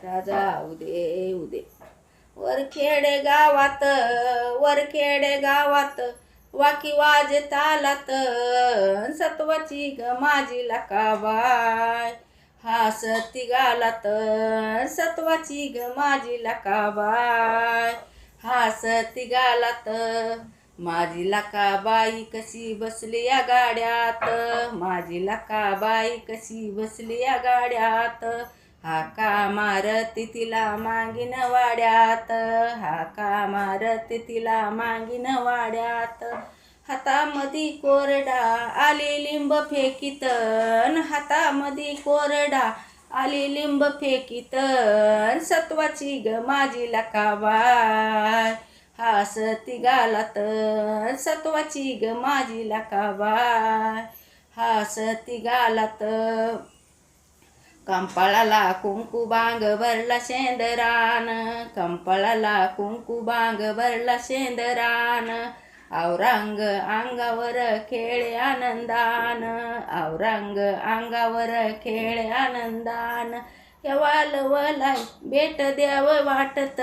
राजा उदे उदे. वरखेडे गावात वाकी वाजे तालात सत्वाची ग माझी लकाबाय. हासती गालात सत्वाची ग माझी लकाबाय. हासती गालात माझी लकाबाई कशी बसली या गाड्यात. माझी लकाबाई कशी बसली या गाड्यात. हाका मारती तिला मागीन वाड्यात. हाका मारती तिला मागीन वाड्यात. हातामधी कोरडा आली लिंब फेकीत. हातामधी कोरडा आली लिंब फेकीत सत्वाची ग माझी लकाबाय. हासती गालात सत्वाची ग माझी लकाबाय. हासती गालात कंपाळाला कुंकू बांग भरला शेंदरान. कंपाळाला कुंकू बांग भरला शेंदरान. औरंग अंगावर खेळे आनंदान. औरंग अंगावर खेळे आनंदान. यवाल वलाय बेट देव वाटत.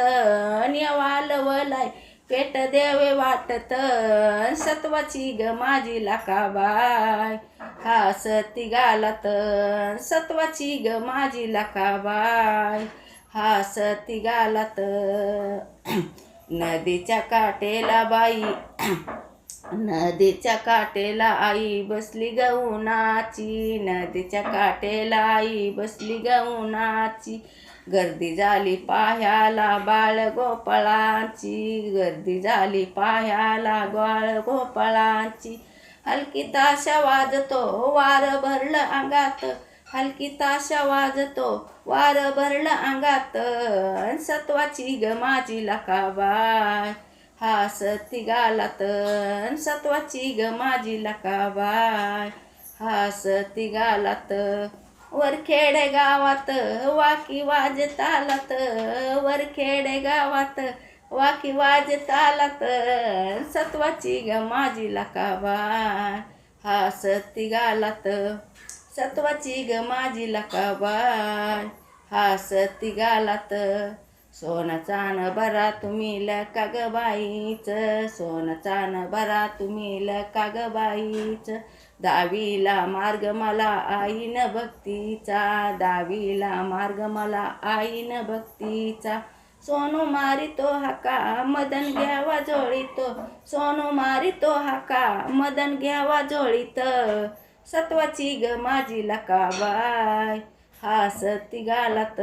यवाल वलाय पेट देवे वाटत सत्वाची ग माझी लकाबाय. हासती गालात सत्वाची ग माझी लकाबाय. हासती गालात नदीच्या काटेला बाई नदीच्या काटेला आई बसली ग उन्हाची. नदीच्या काटेला आई बसली ग उन्हाची. गर्दी झाली पाह्याला बाळ गोपाळांची. गर्दी झाली पाह्याला बाळ गोपाळांची. हलकी ताशा वाजतो वार भरलं अंगात. हलकी ताशा वाजतो वार भरलं अंगात सत्वाची ग माझी लकाबाय. हासती गालात सत्वाची ग माझी लकाबाय. हासती गालात वरखेडे गावात वाकी वाजे तालात. वरखेडे गावात वाकी वाजे तालात सत्वाची ग माझी लकाबाय. हासती गालात सत्वाची ग माझी लकाबाय. हासती गालात सोनं चान भरा तुम्ही लका ग बाईच. सोनं चान भरा तुम्ही लका ग बाईच. दावीला मार्ग मला आईन भक्तीचा. दावीला मार्ग मला आईन भक्तीचा. सोनू मारितो हाका मदन घ्यावा जोळीतो. सोनू मारितो हाका मदन घ्यावा जोळीत सत्वाची ग माझी लकाबाय. हासती गालात